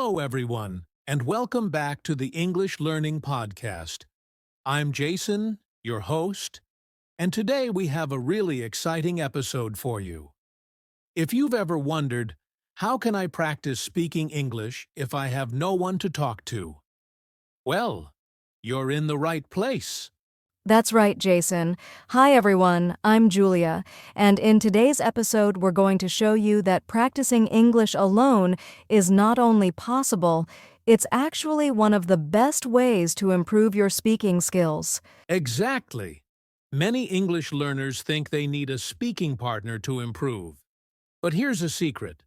Hello, everyone, and welcome back to the English Learning Podcast. I'm Jason, your host, and today we have a really exciting episode for you. If you've ever wondered, how can I practice speaking English if I have no one to talk to? Well, you're in the right place. That's right, Jason. Hi, everyone. I'm Julia, and in today's episode, we're going to show you that practicing English alone is not only possible, it's actually one of the best ways to improve your speaking skills. Exactly. Many English learners think they need a speaking partner to improve. But here's a secret.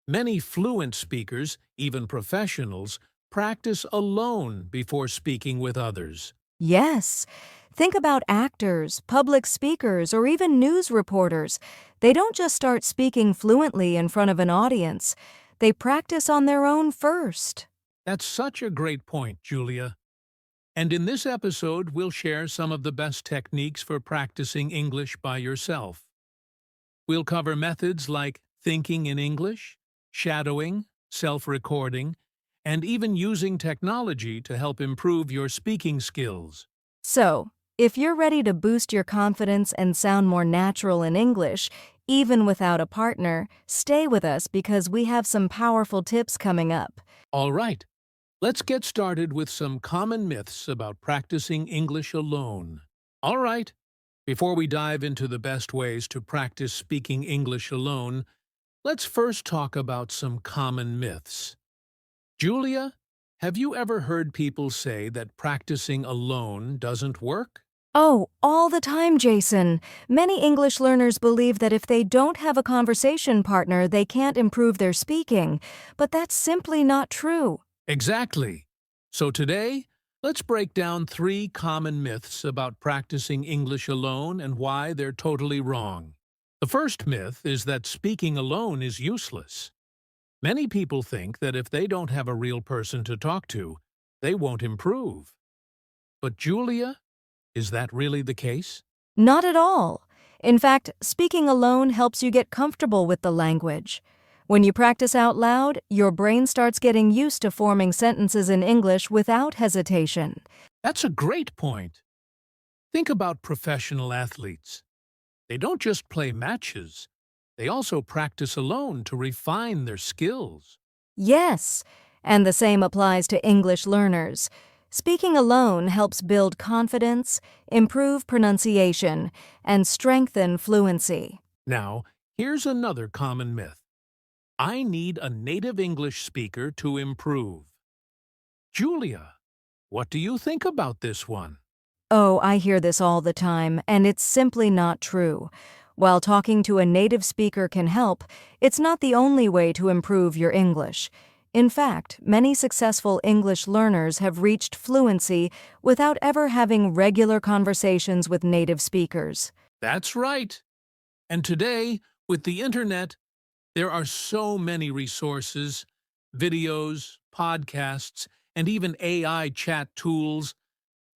Many fluent speakers, even professionals, practice alone before speaking with others. Yes. Think about actors, public speakers, or even news reporters. They don't just start speaking fluently in front of an audience. They practice on their own first. That's such a great point, Julia. And in this episode, we'll share some of the best techniques for practicing English by yourself. We'll cover methods like thinking in English, shadowing, self-recording, and even using technology to help improve your speaking skills. So, if you're ready to boost your confidence and sound more natural in English, even without a partner, stay with us because we have some powerful tips coming up. All right, let's get started with some common myths about practicing English alone. All right, before we dive into the best ways to practice speaking English alone, let's first talk about some common myths. Julia, have you ever heard people say that practicing alone doesn't work? Oh, all the time, Jason. Many English learners believe that if they don't have a conversation partner, they can't improve their speaking. But that's simply not true. Exactly. So today, let's break down 3 common myths about practicing English alone and why they're totally wrong. The first myth is that speaking alone is useless. Many people think that if they don't have a real person to talk to, they won't improve. But Julia, is that really the case? Not at all. In fact, speaking alone helps you get comfortable with the language. When you practice out loud, your brain starts getting used to forming sentences in English without hesitation. That's a great point. Think about professional athletes. They don't just play matches. They also practice alone to refine their skills. Yes, and the same applies to English learners. Speaking alone helps build confidence, improve pronunciation, and strengthen fluency. Now, here's another common myth. I need a native English speaker to improve. Julia, what do you think about this one? Oh, I hear this all the time, and it's simply not true. While talking to a native speaker can help, it's not the only way to improve your English. In fact, many successful English learners have reached fluency without ever having regular conversations with native speakers. That's right. And today, with the internet, there are so many resources, videos, podcasts, and even AI chat tools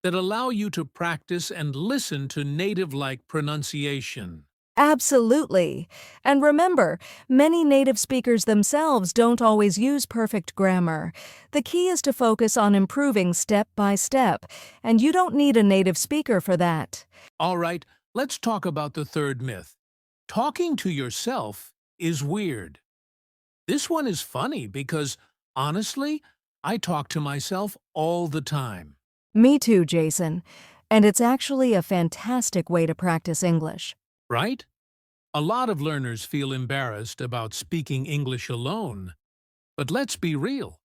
that allow you to practice and listen to native-like pronunciation. Absolutely. And remember, many native speakers themselves don't always use perfect grammar. The key is to focus on improving step by step, and you don't need a native speaker for that. All right, let's talk about the third myth. Talking to yourself is weird. This one is funny because, honestly, I talk to myself all the time. Me too, Jason. And it's actually a fantastic way to practice English. Right? A lot of learners feel embarrassed about speaking English alone. But let's be real.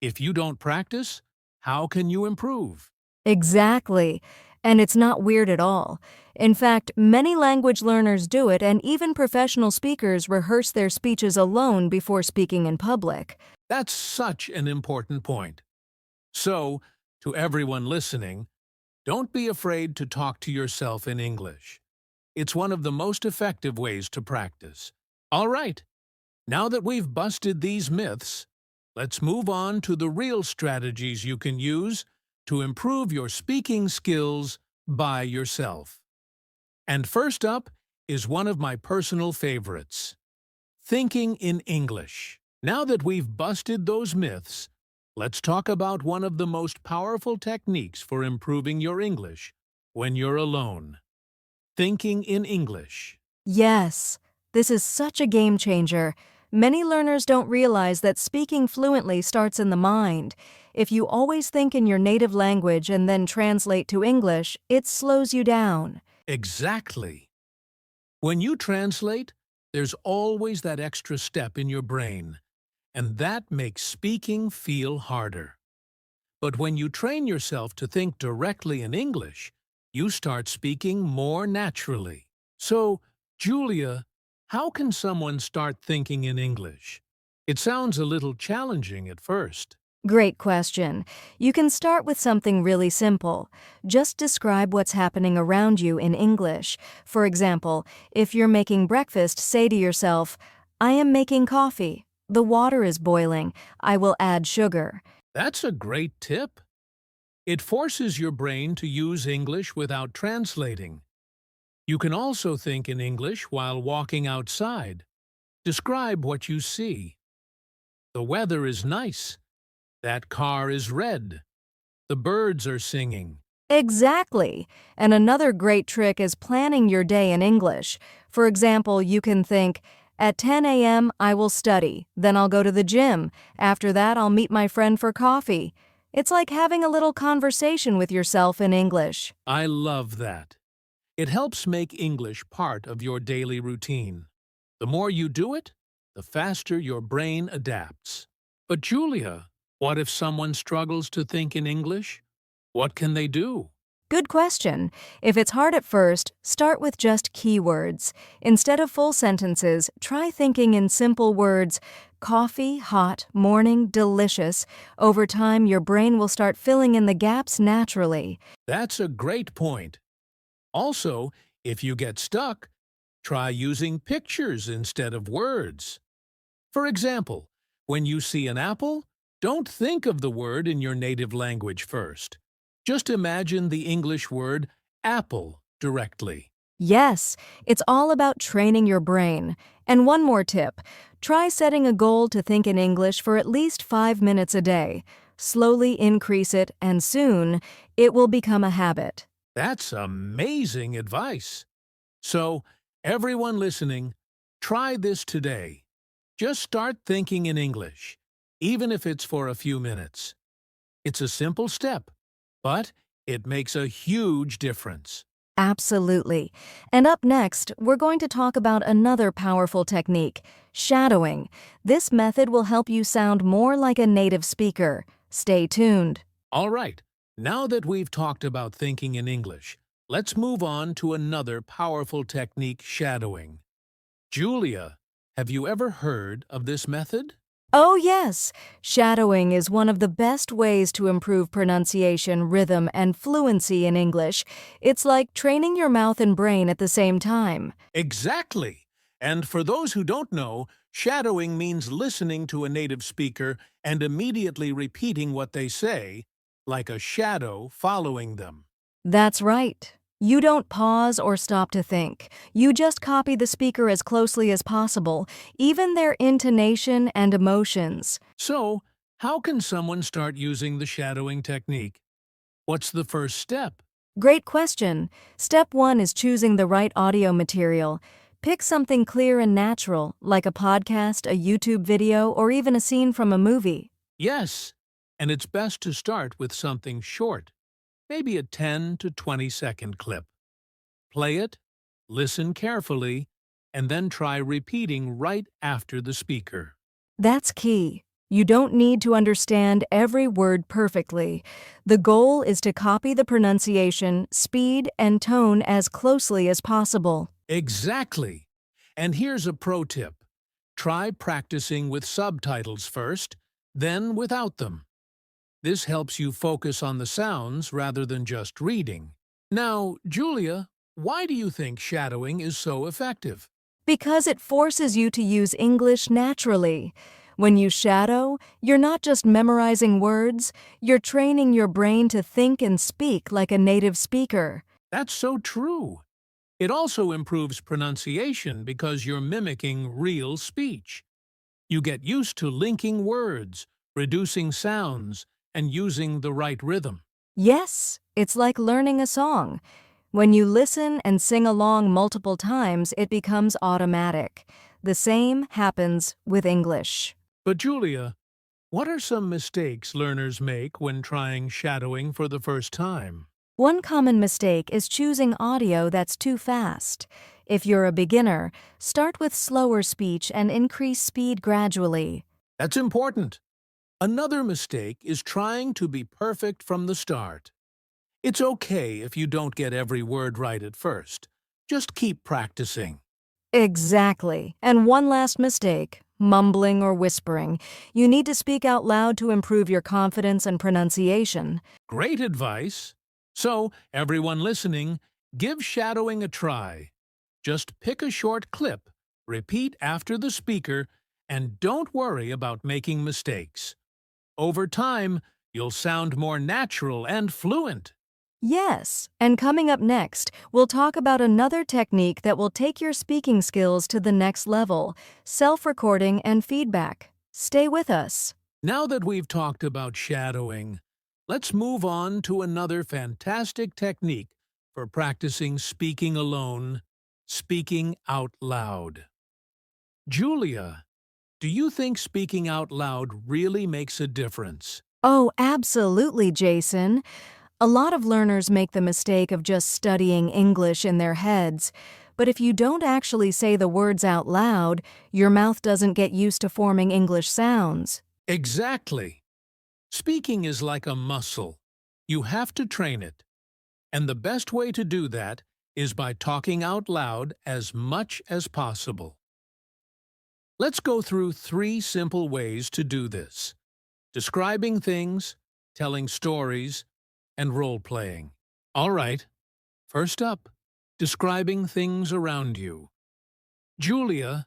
If you don't practice, how can you improve? Exactly. And it's not weird at all. In fact, many language learners do it, and even professional speakers rehearse their speeches alone before speaking in public. That's such an important point. So, to everyone listening, don't be afraid to talk to yourself in English. It's one of the most effective ways to practice. All right, now that we've busted these myths, let's move on to the real strategies you can use to improve your speaking skills by yourself. And first up is one of my personal favorites, thinking in English. Now that we've busted those myths, let's talk about one of the most powerful techniques for improving your English when you're alone. Thinking in English. Yes, this is such a game changer. Many learners don't realize that speaking fluently starts in the mind. If you always think in your native language and then translate to English, it slows you down. Exactly. When you translate, there's always that extra step in your brain, and that makes speaking feel harder. But when you train yourself to think directly in English, you start speaking more naturally. So, Julia, how can someone start thinking in English? It sounds a little challenging at first. Great question. You can start with something really simple. Just describe what's happening around you in English. For example, if you're making breakfast, say to yourself, I am making coffee. The water is boiling. I will add sugar. That's a great tip. It forces your brain to use English without translating. You can also think in English while walking outside. Describe what you see. The weather is nice. That car is red. The birds are singing. Exactly. And another great trick is planning your day in English. For example, you can think, at 10 a.m. I will study, then I'll go to the gym. After that, I'll meet my friend for coffee. It's like having a little conversation with yourself in English. I love that. It helps make English part of your daily routine. The more you do it, the faster your brain adapts. But Julia, what if someone struggles to think in English? What can they do? Good question. If it's hard at first, start with just keywords. Instead of full sentences, try thinking in simple words. Coffee, hot, morning, delicious. Over time, your brain will start filling in the gaps naturally. That's a great point. Also, if you get stuck, try using pictures instead of words. For example, when you see an apple, don't think of the word in your native language first. Just imagine the English word apple directly. Yes, it's all about training your brain. And one more tip. Try setting a goal to think in English for at least 5 minutes a day. Slowly increase it, and soon, it will become a habit. That's amazing advice. So, everyone listening, try this today. Just start thinking in English, even if it's for a few minutes. It's a simple step, but it makes a huge difference. Absolutely. And up next, we're going to talk about another powerful technique, shadowing. This method will help you sound more like a native speaker. Stay tuned. All right, now that we've talked about thinking in English, let's move on to another powerful technique, shadowing. Julia, have you ever heard of this method? Oh, yes. Shadowing is one of the best ways to improve pronunciation, rhythm, and fluency in English. It's like training your mouth and brain at the same time. Exactly. And for those who don't know, shadowing means listening to a native speaker and immediately repeating what they say, like a shadow following them. That's right. You don't pause or stop to think. You just copy the speaker as closely as possible, even their intonation and emotions. So, how can someone start using the shadowing technique? What's the first step? Great question. Step 1 is choosing the right audio material. Pick something clear and natural, like a podcast, a YouTube video, or even a scene from a movie. Yes, and it's best to start with something short, maybe a 10 to 20-second clip. Play it, listen carefully, and then try repeating right after the speaker. That's key. You don't need to understand every word perfectly. The goal is to copy the pronunciation, speed, and tone as closely as possible. Exactly. And here's a pro tip. Try practicing with subtitles first, then without them. This helps you focus on the sounds rather than just reading. Now, Julia, why do you think shadowing is so effective? Because it forces you to use English naturally. When you shadow, you're not just memorizing words, you're training your brain to think and speak like a native speaker. That's so true. It also improves pronunciation because you're mimicking real speech. You get used to linking words, reducing sounds, and using the right rhythm. Yes, it's like learning a song. When you listen and sing along multiple times, it becomes automatic. The same happens with English. But Julia, what are some mistakes learners make when trying shadowing for the first time? One common mistake is choosing audio that's too fast. If you're a beginner, start with slower speech and increase speed gradually. That's important. Another mistake is trying to be perfect from the start. It's okay if you don't get every word right at first. Just keep practicing. Exactly. And one last mistake, mumbling or whispering. You need to speak out loud to improve your confidence and pronunciation. Great advice. So, everyone listening, give shadowing a try. Just pick a short clip, repeat after the speaker, and don't worry about making mistakes. Over time, you'll sound more natural and fluent. Yes, and coming up next, we'll talk about another technique that will take your speaking skills to the next level, self-recording and feedback. Stay with us. Now that we've talked about shadowing, let's move on to another fantastic technique for practicing speaking alone, speaking out loud. Julia, do you think speaking out loud really makes a difference? Oh, absolutely, Jason. A lot of learners make the mistake of just studying English in their heads, but if you don't actually say the words out loud, your mouth doesn't get used to forming English sounds. Exactly. Speaking is like a muscle. You have to train it. And the best way to do that is by talking out loud as much as possible. Let's go through 3 simple ways to do this: describing things, telling stories, and role-playing. All right, first up, describing things around you. Julia,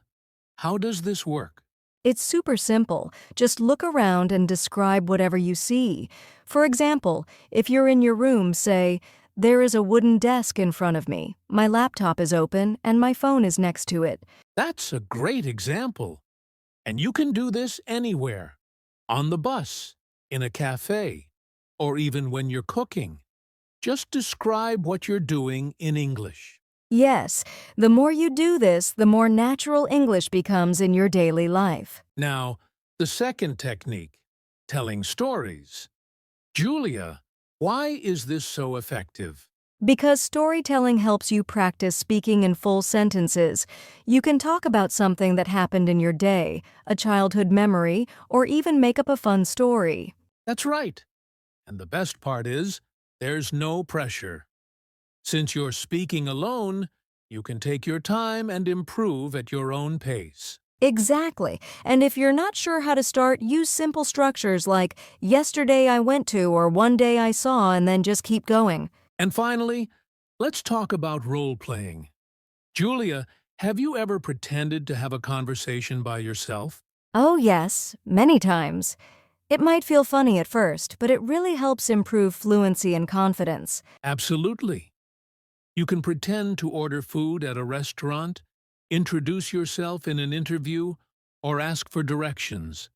how does this work? It's super simple. Just look around and describe whatever you see. For example, if you're in your room, say, "There is a wooden desk in front of me. My laptop is open and my phone is next to it." That's a great example. And you can do this anywhere: on the bus, in a cafe, or even when you're cooking. Just describe what you're doing in English. Yes, the more you do this, the more natural English becomes in your daily life. Now, the second technique, telling stories. Julia, why is this so effective? Because storytelling helps you practice speaking in full sentences. You can talk about something that happened in your day, a childhood memory, or even make up a fun story. That's right. And the best part is, there's no pressure. Since you're speaking alone, you can take your time and improve at your own pace. Exactly. And if you're not sure how to start, use simple structures like "yesterday I went to" or "one day I saw," and then just keep going. And finally, let's talk about role-playing. Julia, have you ever pretended to have a conversation by yourself? Oh, yes, many times. It might feel funny at first, but it really helps improve fluency and confidence. Absolutely. You can pretend to order food at a restaurant, introduce yourself in an interview, or ask for directions.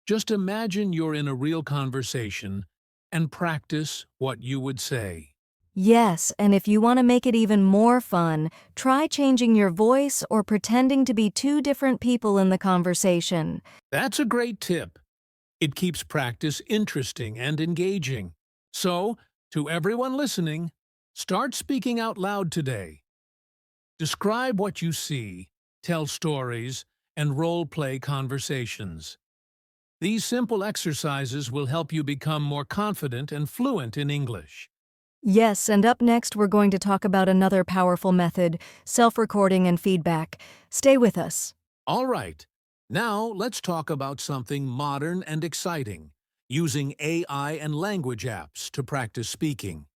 Just imagine you're in a real conversation and practice what you would say. Yes, and if you want to make it even more fun, try changing your voice or pretending to be two different people in the conversation. That's a great tip. It keeps practice interesting and engaging. So, to everyone listening, start speaking out loud today. Describe what you see, tell stories, and role-play conversations. These simple exercises will help you become more confident and fluent in English. Yes, and up next we're going to talk about another powerful method, self-recording and feedback. Stay with us. All right, now let's talk about something modern and exciting, using AI and language apps to practice speaking.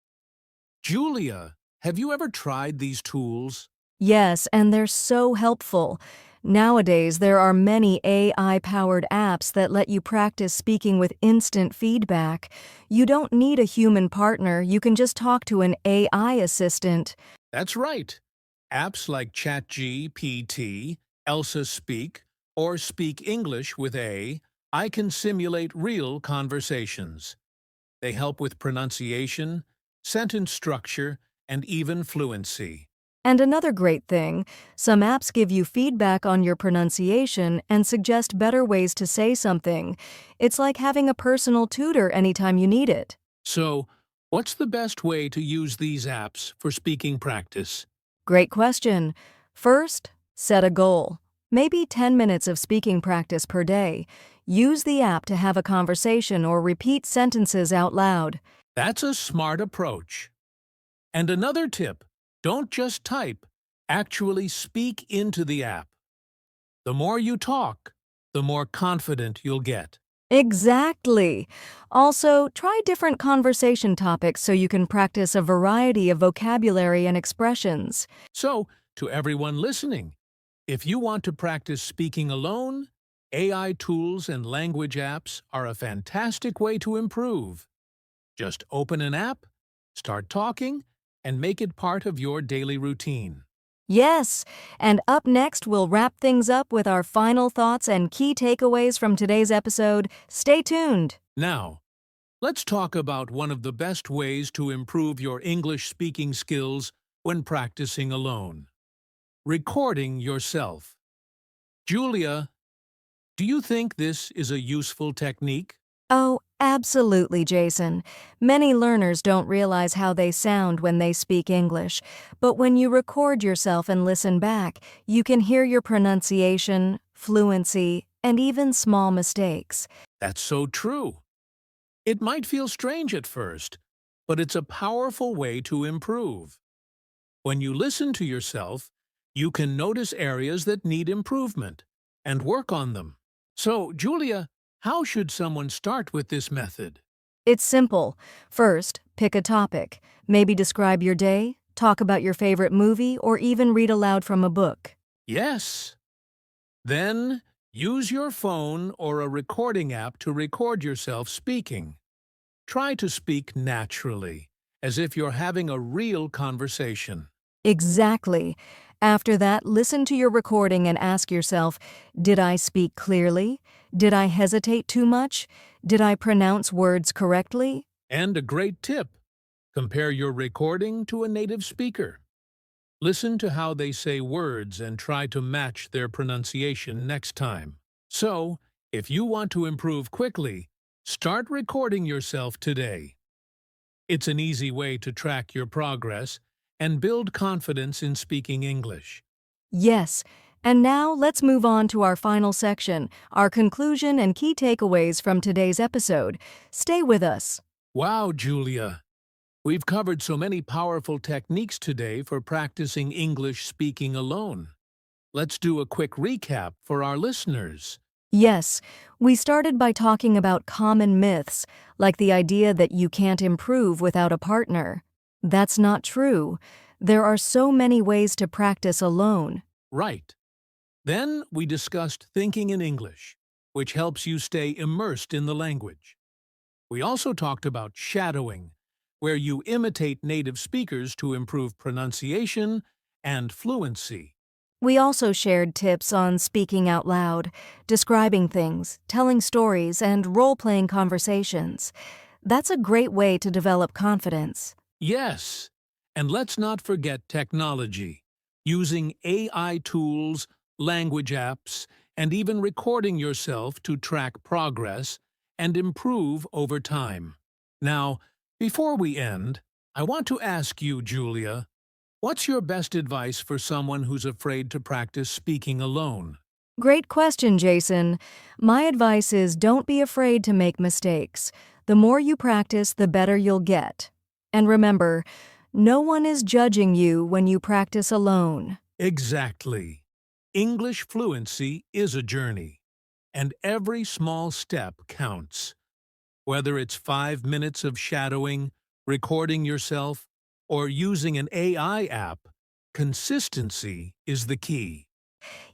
Julia, have you ever tried these tools? Yes, and they're so helpful. Nowadays, there are many AI-powered apps that let you practice speaking with instant feedback. You don't need a human partner, you can just talk to an AI assistant. That's right. Apps like ChatGPT, Elsa Speak, or Speak English with A I can simulate real conversations. They help with pronunciation, sentence structure, and even fluency. And another great thing, some apps give you feedback on your pronunciation and suggest better ways to say something. It's like having a personal tutor anytime you need it. So, what's the best way to use these apps for speaking practice? Great question. First, set a goal. Maybe 10 minutes of speaking practice per day. Use the app to have a conversation or repeat sentences out loud. That's a smart approach. And another tip, don't just type, actually speak into the app. The more you talk, the more confident you'll get. Exactly. Also, try different conversation topics so you can practice a variety of vocabulary and expressions. So, to everyone listening, if you want to practice speaking alone, AI tools and language apps are a fantastic way to improve. Just open an app, start talking, and make it part of your daily routine. Yes, and up next, we'll wrap things up with our final thoughts and key takeaways from today's episode. Stay tuned. Now, let's talk about one of the best ways to improve your English speaking skills when practicing alone. Recording yourself. Julia, do you think this is a useful technique? Oh, absolutely, Jason. Many learners don't realize how they sound when they speak English, but when you record yourself and listen back, you can hear your pronunciation, fluency, and even small mistakes. That's so true. It might feel strange at first, but it's a powerful way to improve. When you listen to yourself, you can notice areas that need improvement and work on them. So, Julia, how should someone start with this method? It's simple. First, pick a topic. Maybe describe your day, talk about your favorite movie, or even read aloud from a book. Yes. Then, use your phone or a recording app to record yourself speaking. Try to speak naturally, as if you're having a real conversation. Exactly. After that, listen to your recording and ask yourself, did I speak clearly? Did I hesitate too much? Did I pronounce words correctly? And a great tip, compare your recording to a native speaker. Listen to how they say words and try to match their pronunciation next time. So, if you want to improve quickly, start recording yourself today. It's an easy way to track your progress and build confidence in speaking English. Yes. And now let's move on to our final section, our conclusion and key takeaways from today's episode. Stay with us. Wow, Julia! We've covered so many powerful techniques today for practicing English speaking alone. Let's do a quick recap for our listeners. Yes, we started by talking about common myths, like the idea that you can't improve without a partner. That's not true. There are so many ways to practice alone. Right. Then we discussed thinking in English, which helps you stay immersed in the language. We also talked about shadowing, where you imitate native speakers to improve pronunciation and fluency. We also shared tips on speaking out loud, describing things, telling stories, and role-playing conversations. That's a great way to develop confidence. Yes, and let's not forget technology, using AI tools, language apps, and even recording yourself to track progress and improve over time. Now, before we end, I want to ask you, Julia, what's your best advice for someone who's afraid to practice speaking alone? Great question, Jason. My advice is don't be afraid to make mistakes. The more you practice, the better you'll get. And remember, no one is judging you when you practice alone. Exactly. English fluency is a journey, and every small step counts. Whether it's 5 minutes of shadowing, recording yourself, or using an AI app, consistency is the key.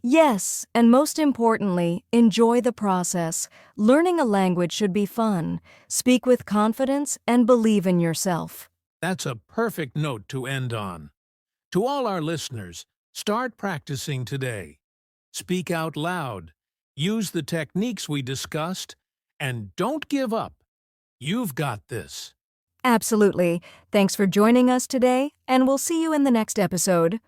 Yes, and most importantly, enjoy the process. Learning a language should be fun. Speak with confidence and believe in yourself. That's a perfect note to end on. To all our listeners, start practicing today. Speak out loud, Use the techniques we discussed, and don't give up. You've got this. Absolutely. Thanks for joining us today, and we'll see you in the next episode.